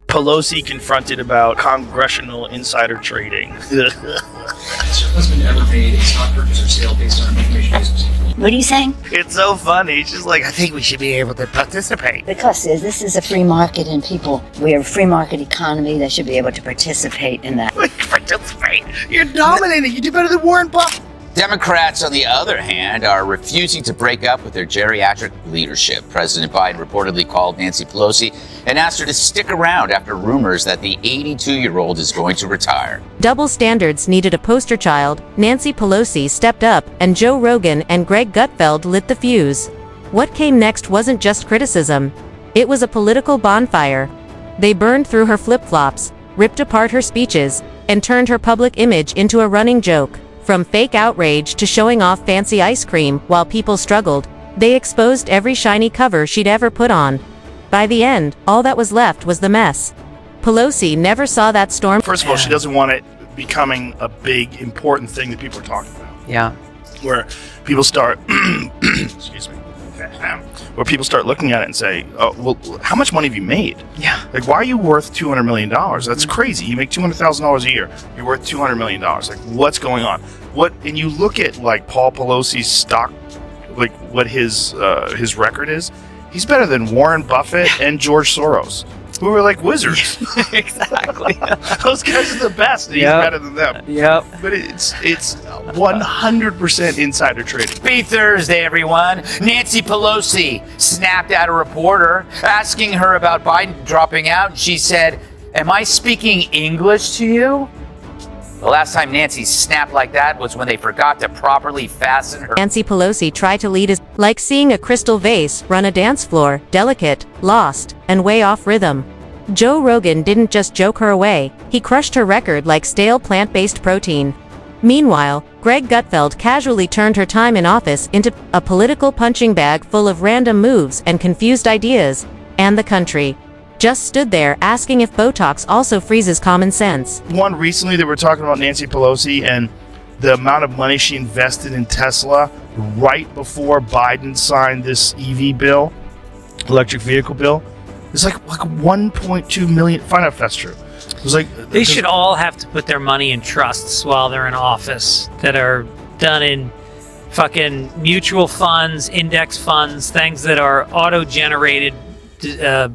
Pelosi confronted about congressional insider trading. Has your husband ever made a stock purchase or sale based on information he's received? What are you saying? It's so funny. She's like, I think we should be able to participate. Because this is a free market and we're a free market economy. They should be able to participate in that. Participate? You're dominating. You do better than Warren Buffett. Democrats, on the other hand, are refusing to break up with their geriatric leadership. President Biden reportedly called Nancy Pelosi and asked her to stick around after rumors that the 82-year-old is going to retire. Double standards needed a poster child. Nancy Pelosi stepped up, and Joe Rogan and Greg Gutfeld lit the fuse. What came next wasn't just criticism. It was a political bonfire. They burned through her flip-flops, ripped apart her speeches, and turned her public image into a running joke. From fake outrage to showing off fancy ice cream while people struggled, they exposed every shiny cover she'd ever put on. By the end, all that was left was the mess. Pelosi never saw that storm. First of all, she doesn't want it becoming a big, important thing that people are talking about. Yeah. Where people start, excuse me, where people start looking at it and say, oh, well, how much money have you made? Yeah. Like, why are you worth $200 million? That's crazy. You make $200,000 a year. You're worth $200 million. Like, what's going on? And you look at, like, Paul Pelosi's stock, like, what his record is. He's better than Warren Buffett and George Soros, who are like wizards. Exactly. Those guys are the best. He's better than them. Yep. But it's 100% insider trading. Happy Thursday, everyone. Nancy Pelosi snapped at a reporter asking her about Biden dropping out. She said, "Am I speaking English to you?" The last time Nancy snapped like that was when they forgot to properly fasten her. Nancy Pelosi tried to lead as like seeing a crystal vase run a dance floor, delicate, lost, and way off rhythm. Joe Rogan didn't just joke her away, he crushed her record like stale plant-based protein. Meanwhile, Greg Gutfeld casually turned her time in office into a political punching bag full of random moves and confused ideas, and the country just stood there asking if Botox also freezes common sense. One recently that we're talking about Nancy Pelosi and the amount of money she invested in Tesla right before Biden signed this EV bill, electric vehicle bill. It's like 1.2 million. Find out if that's true. It was like They should all have to put their money in trusts while they're in office that are done in fucking mutual funds, index funds, things that are auto-generated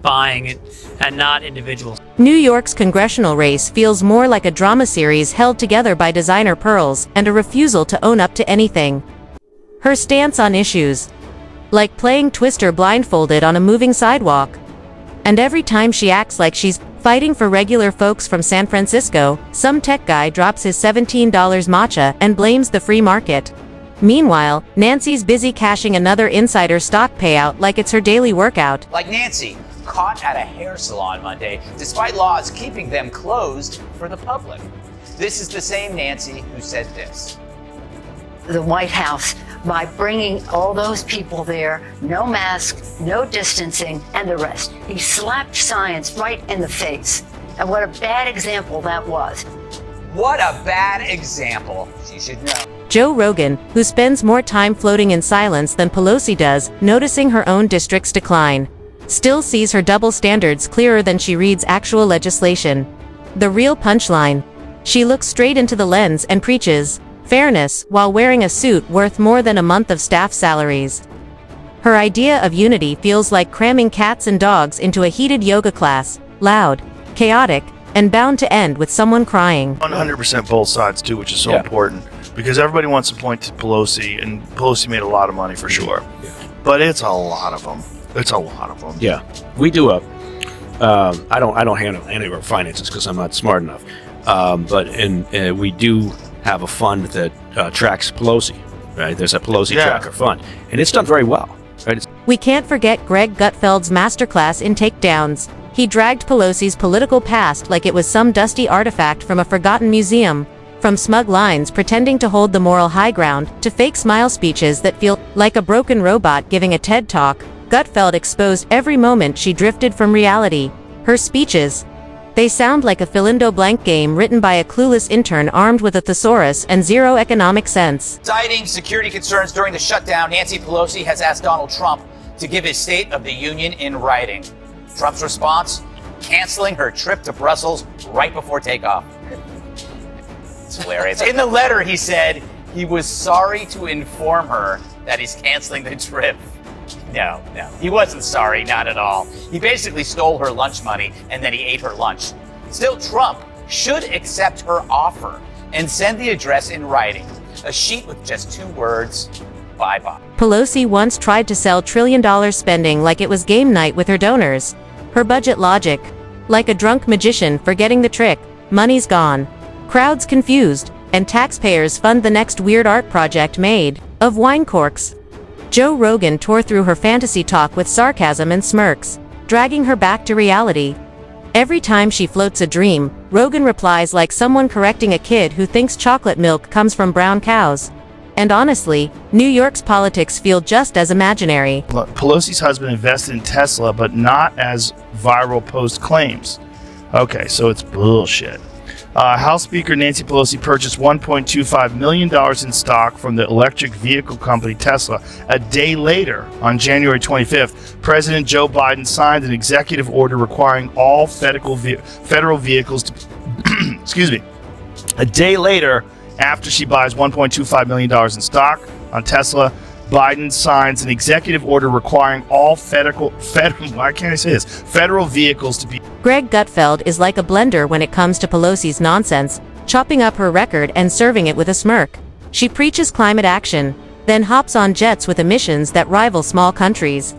buying and not individuals. New York's congressional race feels more like a drama series held together by designer pearls and a refusal to own up to anything. Her stance on issues, like playing Twister blindfolded on a moving sidewalk. And every time she acts like she's fighting for regular folks from San Francisco, some tech guy drops his $17 matcha and blames the free market. Meanwhile, Nancy's busy cashing another insider stock payout like it's her daily workout. Like Nancy, caught at a hair salon Monday, despite laws keeping them closed for the public. This is the same Nancy who said this. The White House, by bringing all those people there, no mask, no distancing, and the rest. He slapped science right in the face. And what a bad example that was. What a bad example. She should know. Joe Rogan, who spends more time floating in silence than Pelosi does, noticing her own district's decline, still sees her double standards clearer than she reads actual legislation. The real punchline. She looks straight into the lens and preaches fairness while wearing a suit worth more than a month of staff salaries. Her idea of unity feels like cramming cats and dogs into a heated yoga class, loud, chaotic, and bound to end with someone crying. 100% both sides too, which is so important because everybody wants to point to Pelosi, and Pelosi made a lot of money for sure. But it's a lot of them. It's a lot of them. Yeah, we do I don't handle any of our finances because I'm not smart enough. But we do have a fund that tracks Pelosi. Right, there's a Pelosi tracker fund, and it's done very well. Right. We can't forget Greg Gutfeld's masterclass in takedowns. He dragged Pelosi's political past like it was some dusty artifact from a forgotten museum. From smug lines pretending to hold the moral high ground, to fake smile speeches that feel like a broken robot giving a TED Talk, Gutfeld exposed every moment she drifted from reality. Her speeches, they sound like a fill-in-the-blank game written by a clueless intern armed with a thesaurus and zero economic sense. Citing security concerns during the shutdown, Nancy Pelosi has asked Donald Trump to give his State of the Union in writing. Trump's response? canceling her trip to Brussels right before takeoff. It's hilarious. In the letter, he said he was sorry to inform her that he's canceling the trip. No, he wasn't sorry, not at all. He basically stole her lunch money and then he ate her lunch. Still, Trump should accept her offer and send the address in writing, a sheet with just 2 words, bye-bye. Pelosi once tried to sell trillion-dollar spending like it was game night with her donors. Her budget logic, like a drunk magician forgetting the trick, money's gone, crowds confused, and taxpayers fund the next weird art project made of wine corks. Joe Rogan tore through her fantasy talk with sarcasm and smirks, dragging her back to reality. Every time she floats a dream, Rogan replies like someone correcting a kid who thinks chocolate milk comes from brown cows. And honestly, New York's politics feel just as imaginary. Look, Pelosi's husband invested in Tesla, but not as viral post claims. Okay, so it's bullshit. House Speaker Nancy Pelosi purchased $1.25 million in stock from the electric vehicle company Tesla. A day later, on January 25th, President Joe Biden signed an executive order requiring all federal vehicles to excuse me. A day later, after she buys $1.25 million in stock on Tesla, Biden signs an executive order requiring all federal vehicles to be. Greg Gutfeld is like a blender when it comes to Pelosi's nonsense, chopping up her record and serving it with a smirk. She preaches climate action, then hops on jets with emissions that rival small countries.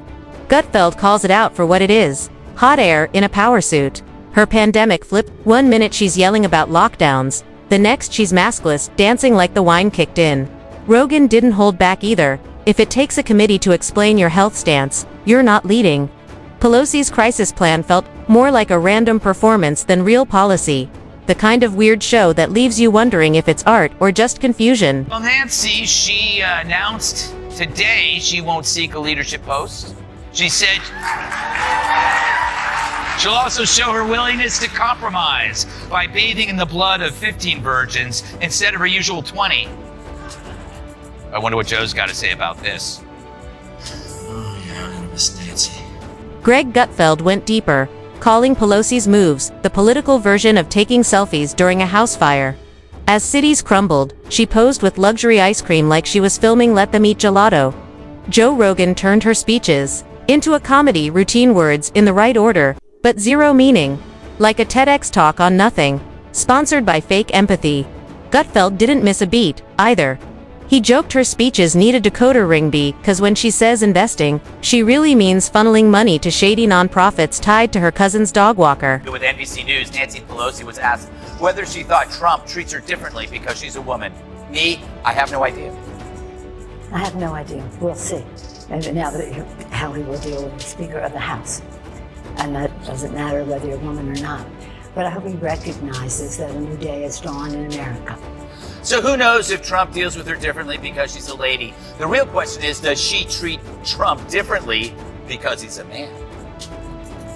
Gutfeld calls it out for what it is: hot air in a power suit. Her pandemic flip: 1 minute she's yelling about lockdowns, the next she's maskless, dancing like the wine kicked in. Rogan didn't hold back either. If it takes a committee to explain your health stance, you're not leading. Pelosi's crisis plan felt more like a random performance than real policy. The kind of weird show that leaves you wondering if it's art or just confusion. Well, Nancy, she announced today she won't seek a leadership post. She said she'll also show her willingness to compromise by bathing in the blood of 15 virgins instead of her usual 20. I wonder what Joe's got to say about this. Oh, yeah, I'm gonna miss Nancy. Greg Gutfeld went deeper, calling Pelosi's moves the political version of taking selfies during a house fire. As cities crumbled, she posed with luxury ice cream like she was filming Let Them Eat Gelato. Joe Rogan turned her speeches into a comedy, routine words in the right order, but zero meaning. Like a TEDx talk on nothing, sponsored by fake empathy. Gutfeld didn't miss a beat, either. He joked her speeches needed decoder ring because when she says investing, she really means funneling money to shady nonprofits tied to her cousin's dog walker. With NBC News, Nancy Pelosi was asked whether she thought Trump treats her differently because she's a woman. Me, I have no idea. I have no idea. We'll see. And now that how he will deal with the Speaker of the House. And that doesn't matter whether you're a woman or not. But I hope he recognizes that a new day has dawned in America. So who knows if Trump deals with her differently because she's a lady? The real question is, does she treat Trump differently because he's a man?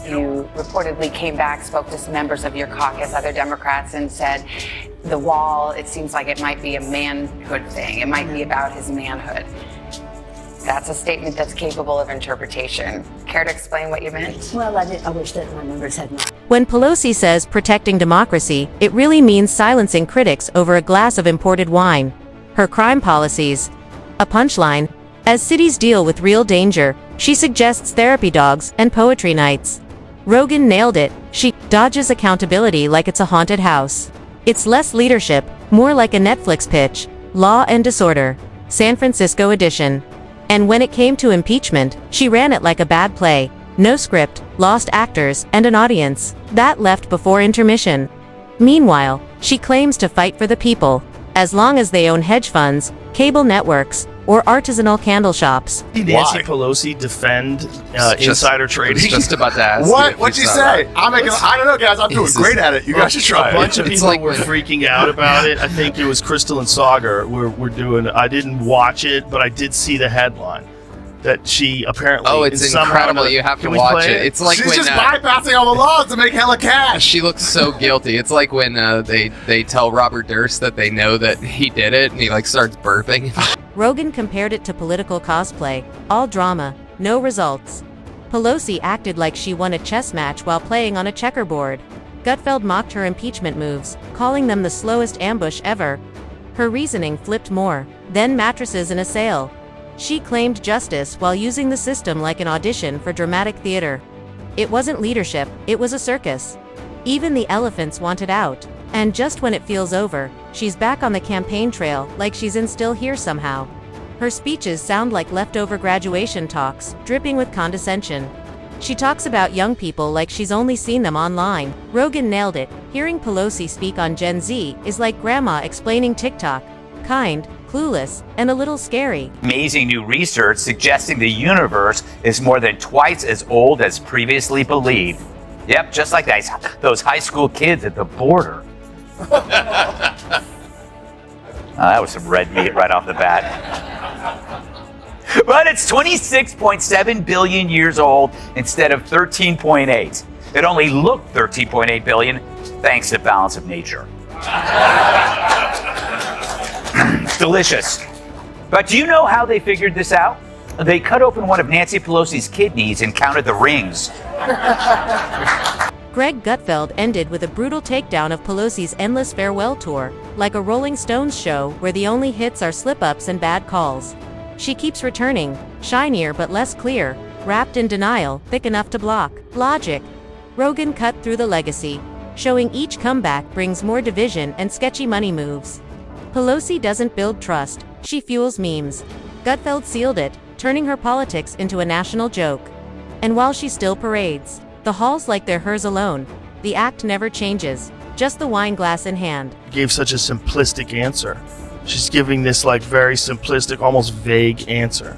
You reportedly came back, spoke to some members of your caucus, other Democrats, and said the wall, it seems like it might be a manhood thing. It might be about his manhood. That's a statement that's capable of interpretation. Care to explain what you meant? Well, I wish that my members had not. When Pelosi says protecting democracy, it really means silencing critics over a glass of imported wine. Her crime policies. A punchline. As cities deal with real danger, she suggests therapy dogs and poetry nights. Rogan nailed it. She dodges accountability like it's a haunted house. It's less leadership, more like a Netflix pitch. Law and Disorder. San Francisco edition. And when it came to impeachment, she ran it like a bad play. No script, lost actors, and an audience. That left before intermission. Meanwhile, she claims to fight for the people, as long as they own hedge funds, cable networks, or artisanal candle shops. Nancy Pelosi defend insider trading. Just about to ask. What'd you say? I don't know, guys. I'm doing great at it. You guys should try A bunch of It's people like- were freaking out about it. I think it was Crystal and Sagar were doing. I didn't watch it, but I did see the headline that she apparently. Oh, it's is somehow incredible. another- You have to Can we watch play it. It's like She's when just bypassing all the laws to make hella cash. she looks so guilty. It's like when they tell Robert Durst that they know that he did it, and he like starts burping. Rogan compared it to political cosplay. All drama, no results. Pelosi acted like she won a chess match while playing on a checkerboard. Gutfeld mocked her impeachment moves, calling them the slowest ambush ever. Her reasoning flipped more. Then mattresses in a sale. She claimed justice while using the system like an audition for dramatic theater. It wasn't leadership, it was a circus. Even the elephants wanted out. And just when it feels over, she's back on the campaign trail like she's in still here somehow. Her speeches sound like leftover graduation talks, dripping with condescension. She talks about young people like she's only seen them online. Rogan nailed it. Hearing Pelosi speak on Gen Z is like grandma explaining TikTok. Kind, clueless, and a little scary. Amazing new research suggesting the universe is more than twice as old as previously believed. Yep, just like those high school kids at the border. That was some red meat right off the bat. But it's 26.7 billion years old instead of 13.8. It only looked 13.8 billion thanks to balance of nature. Delicious. But do you know how they figured this out? They cut open one of Nancy Pelosi's kidneys and counted the rings. Greg Gutfeld ended with a brutal takedown of Pelosi's endless farewell tour, like a Rolling Stones show where the only hits are slip-ups and bad calls. She keeps returning, shinier but less clear, wrapped in denial, thick enough to block. Logic. Rogan cut through the legacy, showing each comeback brings more division and sketchy money moves. Pelosi doesn't build trust, she fuels memes. Gutfeld sealed it, turning her politics into a national joke. And while she still parades the halls like they're hers alone, the act never changes, just the wine glass in hand. Gave such a simplistic answer. She's giving this like very simplistic, almost vague answer.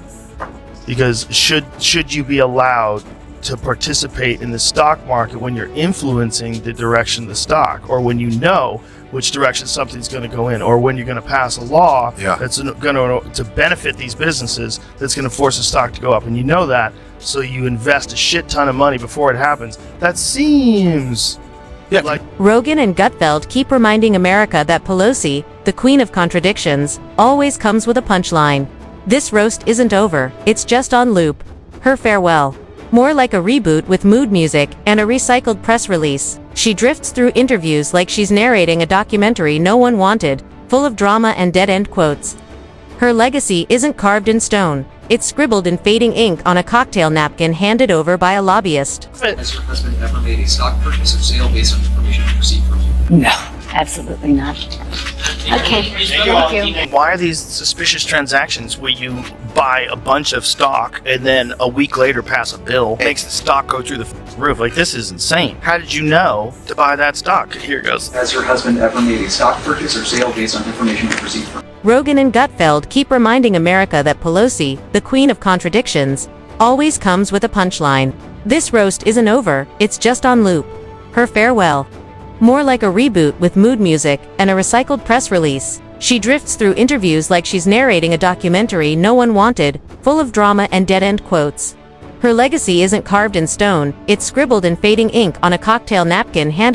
Because should you be allowed to participate in the stock market when you're influencing the direction of the stock, or when you know which direction something's going to go in, or when you're going to pass a law that's going to benefit these businesses that's going to force the stock to go up, and you know that, so you invest a shit ton of money before it happens. That seems like Rogan and Gutfeld keep reminding America that Pelosi, the queen of contradictions, always comes with a punchline. This roast isn't over, it's just on loop. Her farewell. More like a reboot with mood music and a recycled press release. She drifts through interviews like she's narrating a documentary no one wanted, full of drama and dead-end quotes. Her legacy isn't carved in stone. It's scribbled in fading ink on a cocktail napkin handed over by a lobbyist. Has your husband ever made a stock purchase or sale based on information he received from you? No, absolutely not. Okay, thank you. why are these suspicious transactions where you buy a bunch of stock and then a week later pass a bill, makes the stock go through the roof? Like, this is insane. How did you know to buy that stock? Here it goes. Has your husband ever made a stock purchase or sale based on information he received from you? Rogan and Gutfeld keep reminding America that Pelosi, the queen of contradictions, always comes with a punchline. This roast isn't over, it's just on loop. Her farewell. More like a reboot with mood music and a recycled press release. She drifts through interviews like she's narrating a documentary no one wanted, full of drama and dead-end quotes. Her legacy isn't carved in stone, it's scribbled in fading ink on a cocktail napkin handed